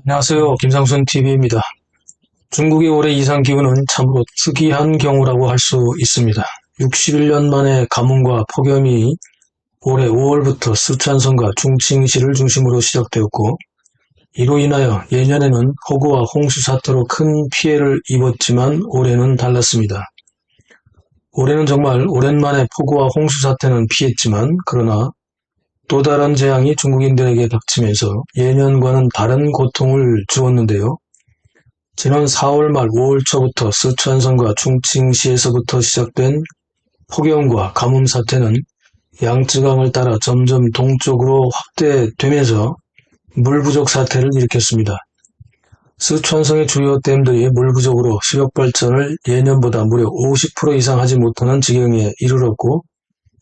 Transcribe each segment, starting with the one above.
안녕하세요. 김상순 TV입니다. 중국의 올해 이상기후는 참으로 특이한 경우라고 할 수 있습니다. 61년 만에 가뭄과 폭염이 올해 5월부터 쓰촨성과 중칭시를 중심으로 시작되었고, 이로 인하여 예년에는 폭우와 홍수 사태로 큰 피해를 입었지만 올해는 달랐습니다. 올해는 정말 오랜만에 폭우와 홍수 사태는 피했지만, 그러나 또 다른 재앙이 중국인들에게 닥치면서 예년과는 다른 고통을 주었는데요. 지난 4월 말 5월 초부터 쓰촨성과 중칭시에서부터 시작된 폭염과 가뭄 사태는 양쯔강을 따라 점점 동쪽으로 확대되면서 물 부족 사태를 일으켰습니다. 쓰촨성의 주요 댐들이 물 부족으로 수력 발전을 예년보다 무려 50% 이상 하지 못하는 지경에 이르렀고,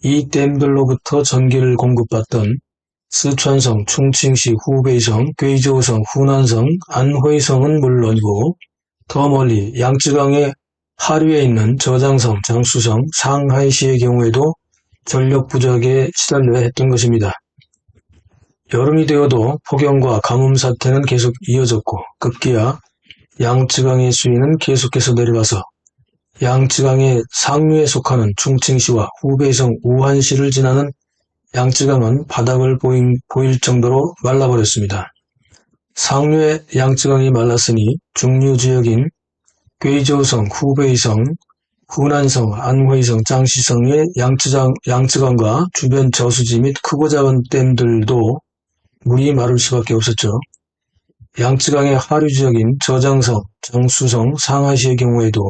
이 댐들로부터 전기를 공급받던 쓰촨성, 충칭시, 후베이성, 괴이저우성, 후난성, 안회성은 물론이고 더 멀리 양쯔강의 하류에 있는 저장성, 장쑤성, 상하이시의 경우에도 전력 부족에 시달려야 했던 것입니다. 여름이 되어도 폭염과 가뭄 사태는 계속 이어졌고, 급기야 양쯔강의 수위는 계속해서 내려가서 양쯔강의 상류에 속하는 충칭시와 후베이성 우한시를 지나는 양쯔강은 바닥을 보일 정도로 말라버렸습니다. 상류의 양쯔강이 말랐으니 중류 지역인 괴이저우성, 후베이성, 후난성, 안회성, 장시성의 양쯔강과 주변 저수지 및 크고 작은 댐들도 물이 마를 수밖에 없었죠. 양쯔강의 하류 지역인 저장성, 장쑤성, 상하시의 경우에도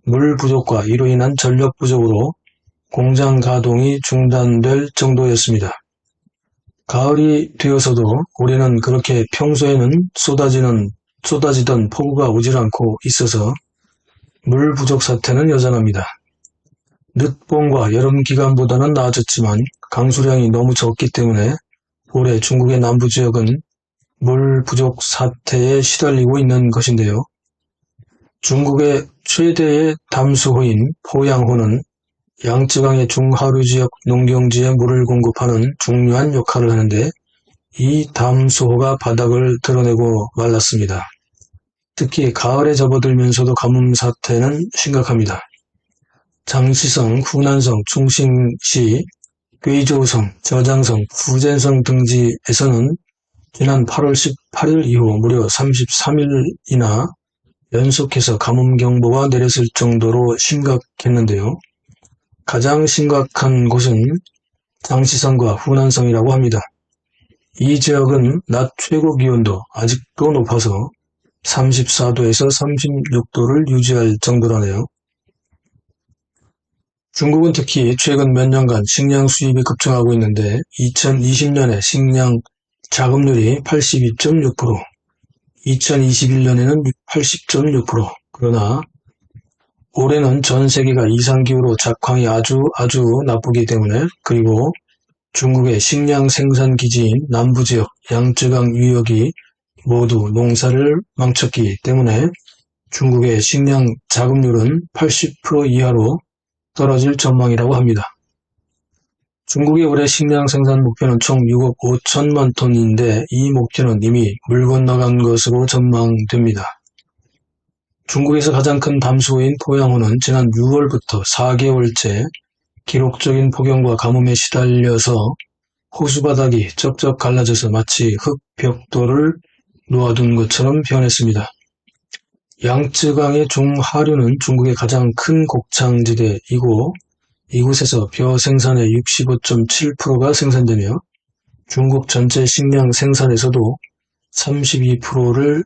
물 부족과 이로 인한 전력 부족으로 공장 가동이 중단될 정도였습니다. 가을이 되어서도 올해는 그렇게 평소에는 쏟아지던 폭우가 오질 않고 있어서 물 부족 사태는 여전합니다. 늦봄과 여름 기간보다는 나아졌지만 강수량이 너무 적기 때문에 올해 중국의 남부 지역은 물 부족 사태에 시달리고 있는 것인데요. 중국의 최대의 담수호인 포양호는 양쯔강의 중하류 지역 농경지에 물을 공급하는 중요한 역할을 하는데, 이 담수호가 바닥을 드러내고 말랐습니다. 특히 가을에 접어들면서도 가뭄 사태는 심각합니다. 장시성, 후난성, 충칭시, 괴이저우성, 저장성, 후젠성 등지에서는 지난 8월 18일 이후 무려 33일이나 연속해서 가뭄경보가 내렸을 정도로 심각했는데요. 가장 심각한 곳은 장시성과 후난성이라고 합니다. 이 지역은 낮 최고 기온도 아직도 높아서 34도에서 36도를 유지할 정도라네요. 중국은 특히 최근 몇 년간 식량 수입이 급증하고 있는데 2020년에 식량 자급률이 82.6%, 2021년에는 80.6%, 그러나 올해는 전 세계가 이상기후로 작황이 아주 나쁘기 때문에, 그리고 중국의 식량 생산 기지인 남부지역 양쯔강 유역이 모두 농사를 망쳤기 때문에 중국의 식량 자급률은 80% 이하로 떨어질 전망이라고 합니다. 중국의 올해 식량 생산 목표는 총 6억 5천만 톤인데 이 목표는 이미 물 건너간 것으로 전망됩니다. 중국에서 가장 큰 담수호인 포양호는 지난 6월부터 4개월째 기록적인 폭염과 가뭄에 시달려서 호수바닥이 쩍쩍 갈라져서 마치 흙벽돌을 놓아둔 것처럼 변했습니다. 양쯔강의 중하류는 중국의 가장 큰 곡창지대이고 이곳에서 벼 생산의 65.7%가 생산되며 중국 전체 식량 생산에서도 32%에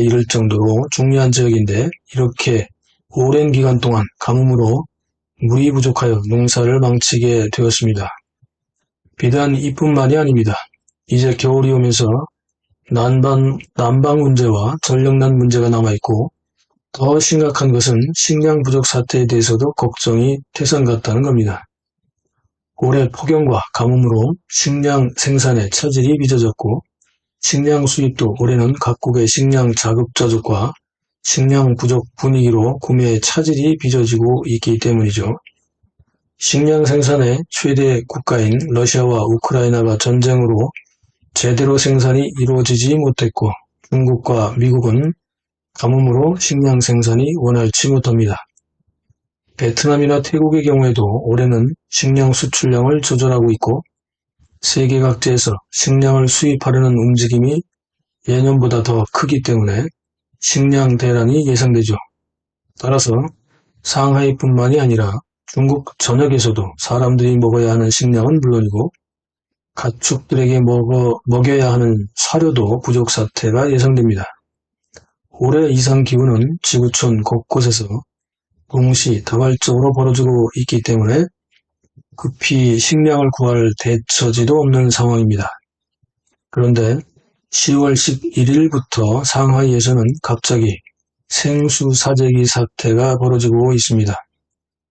이를 정도로 중요한 지역인데, 이렇게 오랜 기간 동안 가뭄으로 물이 부족하여 농사를 망치게 되었습니다. 비단 이뿐만이 아닙니다. 이제 겨울이 오면서 난방 문제와 전력난 문제가 남아있고, 더 심각한 것은 식량 부족 사태에 대해서도 걱정이 태산 같다는 겁니다. 올해 폭염과 가뭄으로 식량 생산에 차질이 빚어졌고, 식량 수입도 올해는 각국의 식량 자급자족과 식량 부족 분위기로 구매에 차질이 빚어지고 있기 때문이죠. 식량 생산의 최대 국가인 러시아와 우크라이나가 전쟁으로 제대로 생산이 이루어지지 못했고 중국과 미국은 가뭄으로 식량 생산이 원활치 못합니다. 베트남이나 태국의 경우에도 올해는 식량 수출량을 조절하고 있고 세계 각지에서 식량을 수입하려는 움직임이 예년보다 더 크기 때문에 식량 대란이 예상되죠. 따라서 상하이뿐만이 아니라 중국 전역에서도 사람들이 먹어야 하는 식량은 물론이고 가축들에게 먹여야 하는 사료도 부족 사태가 예상됩니다. 올해 이상기후는 지구촌 곳곳에서 동시다발적으로 벌어지고 있기 때문에 급히 식량을 구할 대처지도 없는 상황입니다. 그런데 10월 11일부터 상하이에서는 갑자기 생수사재기 사태가 벌어지고 있습니다.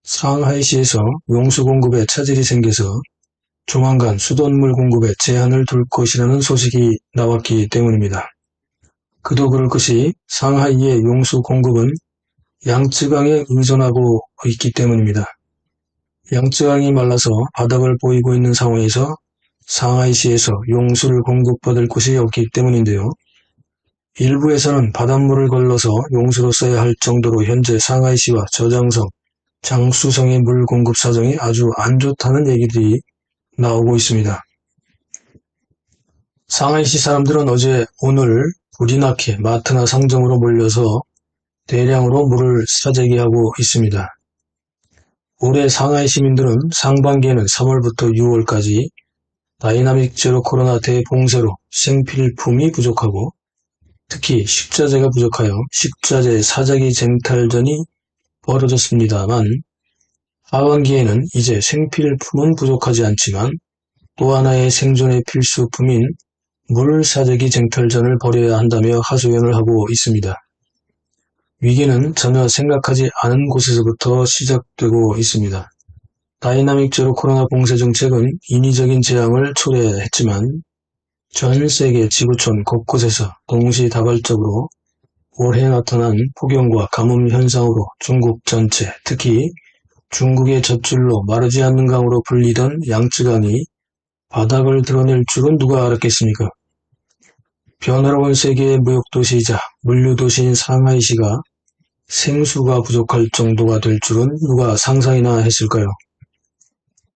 상하이시에서 용수 공급에 차질이 생겨서 조만간 수돗물 공급에 제한을 둘 것이라는 소식이 나왔기 때문입니다. 그도 그럴 것이 상하이의 용수 공급은 양쯔강에 의존하고 있기 때문입니다. 양쯔강이 말라서 바닥을 보이고 있는 상황에서 상하이시에서 용수를 공급받을 곳이 없기 때문인데요. 일부에서는 바닷물을 걸러서 용수로 써야 할 정도로 현재 상하이시와 저장성, 장수성의 물 공급 사정이 아주 안 좋다는 얘기들이 나오고 있습니다. 상하이시 사람들은 어제 오늘 불이 나게 마트나 상점으로 몰려서 대량으로 물을 사재기하고 있습니다. 올해 상하이 시민들은 상반기에는 3월부터 6월까지 다이나믹 제로 코로나 대봉쇄로 생필품이 부족하고 특히 식자재가 부족하여 식자재 사재기 쟁탈전이 벌어졌습니다만 하반기에는 이제 생필품은 부족하지 않지만 또 하나의 생존의 필수품인 물 사재기 쟁탈전을 벌여야 한다며 하소연을 하고 있습니다. 위기는 전혀 생각하지 않은 곳에서부터 시작되고 있습니다. 다이나믹 제로 코로나 봉쇄 정책은 인위적인 재앙을 초래했지만 전 세계 지구촌 곳곳에서 동시다발적으로 올해 나타난 폭염과 가뭄 현상으로 중국 전체, 특히 중국의 젖줄로 마르지 않는 강으로 불리던 양쯔강이 바닥을 드러낼 줄은 누가 알았겠습니까? 변화로운 세계의 무역도시이자 물류도시인 상하이시가 생수가 부족할 정도가 될 줄은 누가 상상이나 했을까요?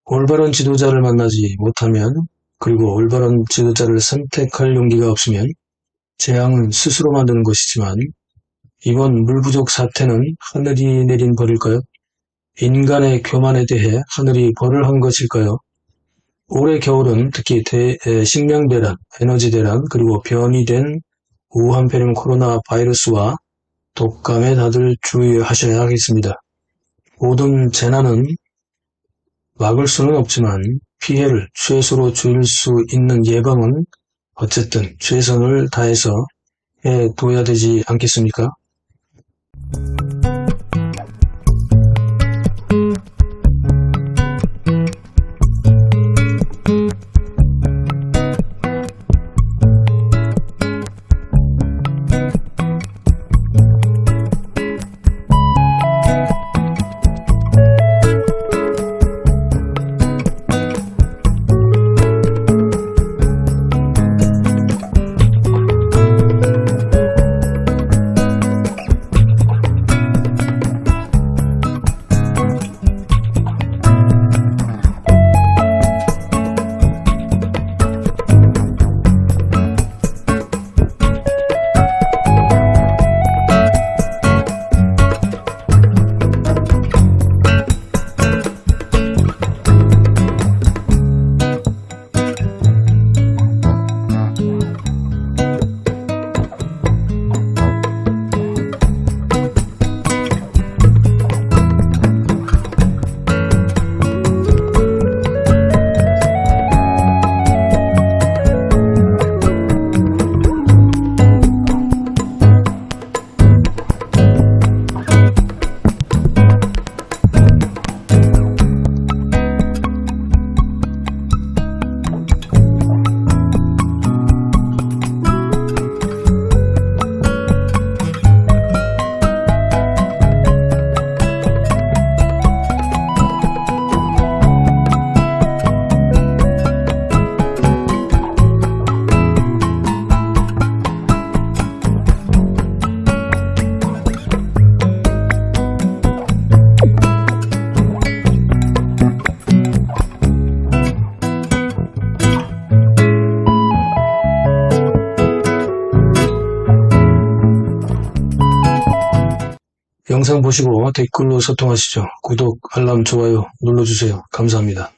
올바른 지도자를 만나지 못하면 그리고 올바른 지도자를 선택할 용기가 없으면 재앙은 스스로 만드는 것이지만 이번 물 부족 사태는 하늘이 내린 벌일까요? 인간의 교만에 대해 하늘이 벌을 한 것일까요? 올해 겨울은 특히 식량 대란, 에너지 대란, 그리고 변이된 우한폐렴 코로나 바이러스와 독감에 다들 주의하셔야 하겠습니다. 모든 재난은 막을 수는 없지만 피해를 최소로 줄일 수 있는 예방은 어쨌든 최선을 다해서 해둬야 되지 않겠습니까? 영상 보시고 댓글로 소통하시죠. 구독, 알람, 좋아요 눌러주세요. 감사합니다.